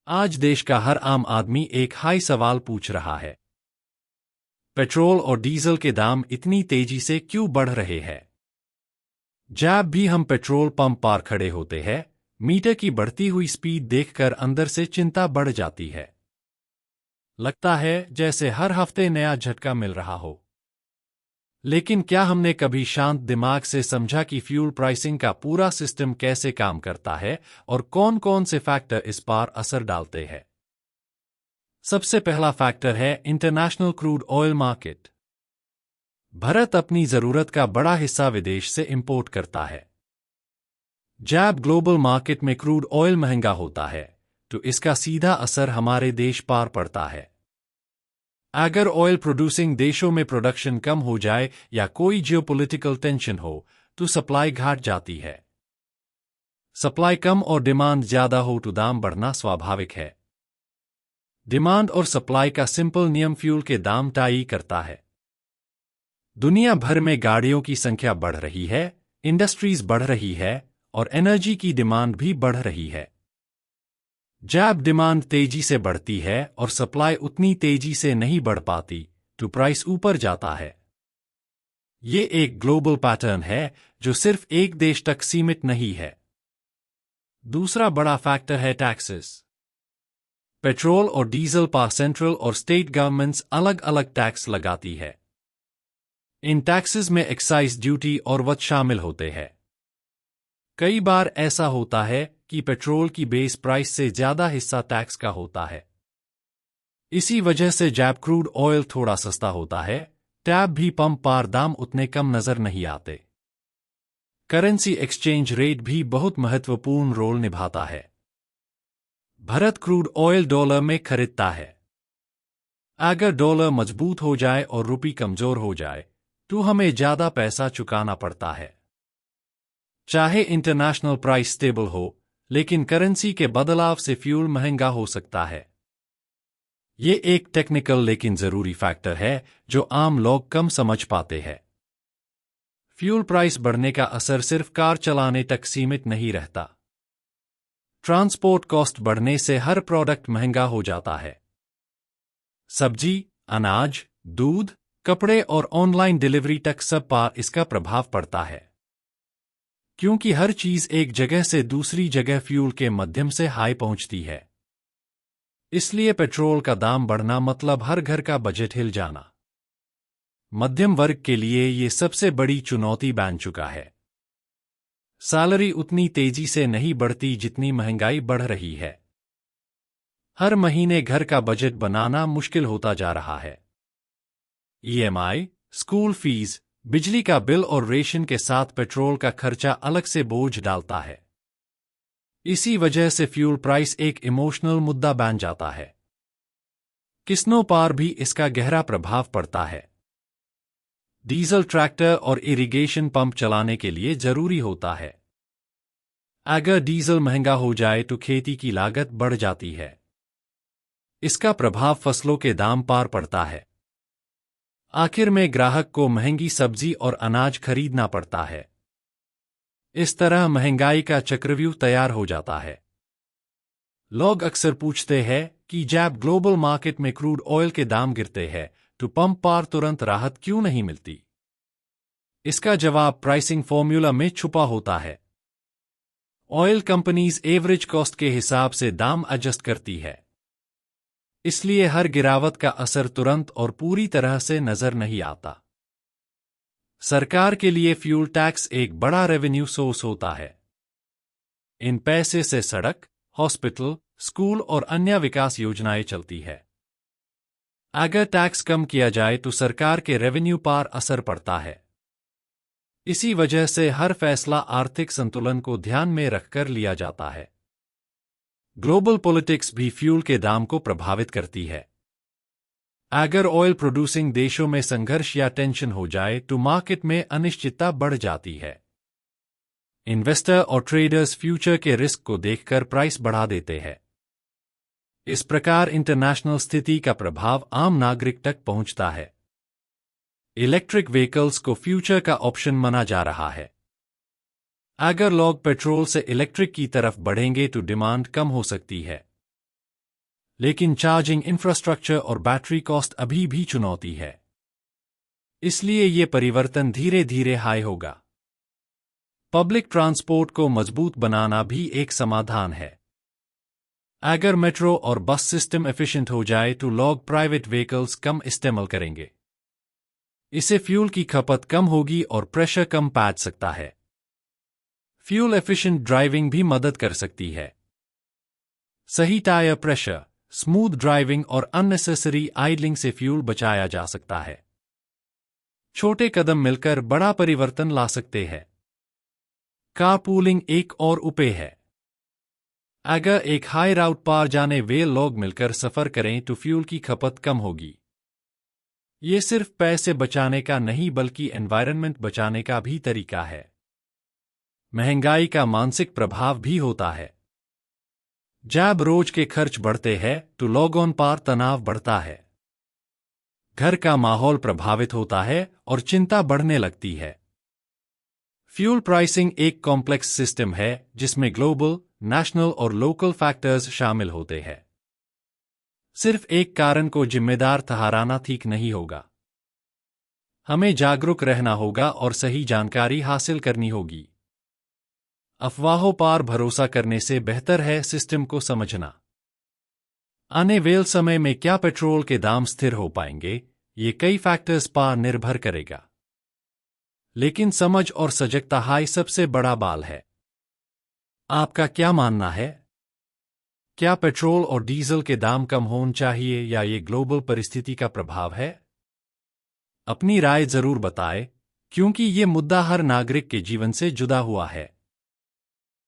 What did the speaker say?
आज देश का हर आम आदमी एक हाई सवाल पूछ रहा है। पेट्रोल और डीजल के दाम इतनी तेजी से क्यों बढ़ रहे हैं? जब भी हम पेट्रोल पंप पर खड़े होते हैं, मीटर की बढ़ती हुई स्पीड देखकर अंदर से चिंता बढ़ जाती है। लगता है जैसे हर हफ्ते नया झटका मिल रहा हो। लेकिन क्या हमने कभी शांत दिमाग से समझा कि फ्यूल प्राइसिंग का पूरा सिस्टम कैसे काम करता है और कौन-कौन से फैक्टर इस पर असर डालते हैं? सबसे पहला फैक्टर है international crude oil market. Bharat अपनी जरूरत का बड़ा हिस्सा विदेश से इंपोर्ट करता है। जब ग्लोबल मार्केट में क्रूड ऑयल महंगा होता है, तो इसका सीधा असर हमारे देश पर पड़ता है। अगर ऑयल प्रोड्यूसिंग देशों में प्रोडक्शन कम हो जाए या कोई जियोपॉलिटिकल टेंशन हो, तो सप्लाई घट जाती है। सप्लाई कम और डिमांड ज्यादा हो तो दाम बढ़ना स्वाभाविक है। डिमांड और सप्लाई का सिंपल नियम फ्यूल के दाम तय करता है। दुनिया भर में गाड़ियों की संख्या बढ़ रही है, इंडस्ट्रीज बढ़ रही है और एनर्जी की डिमांड भी बढ़ रही है। जब डिमांड तेजी से बढ़ती है और सप्लाई उतनी तेजी से नहीं बढ़ पाती, तो प्राइस ऊपर जाता है। ये एक ग्लोबल पैटर्न है जो सिर्फ एक देश तक सीमित नहीं है। दूसरा बड़ा फैक्टर है टैक्सेस। पेट्रोल और डीजल पर सेंट्रल और स्टेट गवर्नमेंट्स अलग अलग टैक्स लगाती है। इन टैक्सेस में एक्साइज ड्यूटी और वट शामिल होते हैं। कई बार ऐसा होता है कि पेट्रोल की बेस प्राइस से ज्यादा हिस्सा टैक्स का होता है। इसी वजह से जब क्रूड ऑयल थोड़ा सस्ता होता है, तब भी पंप पर दाम उतने कम नजर नहीं आते। करेंसी एक्सचेंज रेट भी बहुत महत्वपूर्ण रोल निभाता है। भारत क्रूड ऑयल डॉलर में खरीदता है। अगर डॉलर मजबूत हो जाए और रुपये कमजोर हो जाए, तो हमें ज्यादा पैसा चुकाना पड़ता है। चाहे इंटरनेशनल प्राइस स्टेबल हो, लेकिन करेंसी के बदलाव से फ्यूल महंगा हो सकता है। ये एक टेक्निकल लेकिन जरूरी फैक्टर है जो आम लोग कम समझ पाते हैं। फ्यूल प्राइस बढ़ने का असर सिर्फ कार चलाने तक सीमित नहीं रहता। ट्रांसपोर्ट कॉस्ट बढ़ने से हर प्रोडक्ट महंगा हो जाता है। सब्जी, अनाज, दूध, कपड़े और ऑनलाइन डिलीवरी तक सब पर इसका प्रभाव पड़ता है। क्योंकि हर चीज एक जगह से दूसरी जगह फ्यूल के माध्यम से हाई पहुंचती है। इसलिए पेट्रोल का दाम बढ़ना मतलब हर घर का बजट हिल जाना। मध्यम वर्ग के लिए ये सबसे बड़ी चुनौती बन चुका है। सैलरी उतनी तेजी से नहीं बढ़ती जितनी महंगाई बढ़ रही है। हर महीने घर का बजट बनाना मुश्किल होता जा रहा है। ईएमआई, स्कूल फीस, बिजली का बिल और रेशन के साथ पेट्रोल का खर्चा अलग से बोझ डालता है। इसी वजह से फ्यूल प्राइस एक इमोशनल मुद्दा बन जाता है। किसानों पर भी इसका गहरा प्रभाव पड़ता है। डीजल ट्रैक्टर और इरिगेशन पंप चलाने के लिए जरूरी होता है। अगर डीजल महंगा हो जाए तो खेती की लागत बढ़ जाती है। इसका प्रभाव फसलों के दाम पर पड़ता है। आखिर में ग्राहक को महंगी सब्जी और अनाज खरीदना पड़ता है। इस तरह महंगाई का चक्रव्यूह तैयार हो जाता है। लोग अक्सर पूछते हैं कि जब ग्लोबल मार्केट में क्रूड ऑयल के दाम गिरते हैं, तो पंप पर तुरंत राहत क्यों नहीं मिलती? इसका जवाब प्राइसिंग फॉर्मूला में छुपा होता है। ऑयल कंपनीज एवरेज कॉस्ट के हिसाब से दाम एडजस्ट करती है। इसलिए हर गिरावट का असर तुरंत और पूरी तरह से नजर नहीं आता। सरकार के लिए फ्यूल टैक्स एक बड़ा रेवेन्यू सोर्स होता है। इन पैसे से सड़क, हॉस्पिटल, स्कूल और अन्य विकास योजनाएं चलती है। अगर टैक्स कम किया जाए तो सरकार के रेवेन्यू पर असर पड़ता है। इसी वजह से हर फैसला आर्थिक संतुलन को ध्यान में रखकर लिया जाता है। ग्लोबल पॉलिटिक्स भी फ्यूल के दाम को प्रभावित करती है। अगर ऑयल प्रोड्यूसिंग देशों में संघर्ष या टेंशन हो जाए तो मार्केट में अनिश्चितता बढ़ जाती है। इन्वेस्टर और ट्रेडर्स फ्यूचर के रिस्क को देखकर प्राइस बढ़ा देते हैं। इस प्रकार इंटरनेशनल स्थिति का प्रभाव आम नागरिक तक पहुंचता है। इलेक्ट्रिक व्हीकल्स को फ्यूचर का ऑप्शन माना जा रहा है। अगर लोग पेट्रोल से इलेक्ट्रिक की तरफ बढ़ेंगे तो डिमांड कम हो सकती है। लेकिन चार्जिंग इंफ्रास्ट्रक्चर और बैटरी कॉस्ट अभी भी चुनौती है। इसलिए ये परिवर्तन धीरे धीरे हाई होगा। पब्लिक ट्रांसपोर्ट को मजबूत बनाना भी एक समाधान है। अगर मेट्रो और बस सिस्टम एफिशिएंट हो जाए तो लोग प्राइवेट व्हीकल्स कम इस्तेमाल करेंगे। इससे फ्यूल की खपत कम होगी और प्रेशर कम पड़ सकता है। फ्यूल एफिशिएंट ड्राइविंग भी मदद कर सकती है। सही टायर प्रेशर, स्मूथ ड्राइविंग और अननेसेसरी आइडलिंग से फ्यूल बचाया जा सकता है। छोटे कदम मिलकर बड़ा परिवर्तन ला सकते हैं। कारपूलिंग एक और उपाय है। अगर एक हाई राउट पार जाने वे लोग मिलकर सफर करें तो फ्यूल की खपत कम होगी। ये सिर्फ पैसे बचाने का नहीं बल्कि एनवायरनमेंट बचाने का भी तरीका है। महंगाई का मानसिक प्रभाव भी होता है। जब रोज के खर्च बढ़ते हैं तो लोगों पर तनाव बढ़ता है। घर का माहौल प्रभावित होता है और चिंता बढ़ने लगती है। फ्यूल प्राइसिंग एक कॉम्प्लेक्स सिस्टम है जिसमें ग्लोबल, नेशनल और लोकल फैक्टर्स शामिल होते हैं। सिर्फ एक कारण को जिम्मेदार ठहराना ठीक नहीं होगा। हमें जागरूक रहना होगा और सही जानकारी हासिल करनी होगी। अफवाहों पर भरोसा करने से बेहतर है सिस्टम को समझना। आने वाले समय में क्या पेट्रोल के दाम स्थिर हो पाएंगे, ये कई फैक्टर्स पर निर्भर करेगा। लेकिन समझ और सजगता ही सबसे बड़ा बाल है। आपका क्या मानना है? क्या पेट्रोल और डीजल के दाम कम होने चाहिए या ये ग्लोबल परिस्थिति का प्रभाव है? अपनी राय जरूर बताएं, क्योंकि ये मुद्दा हर नागरिक के जीवन से जुड़ा हुआ है।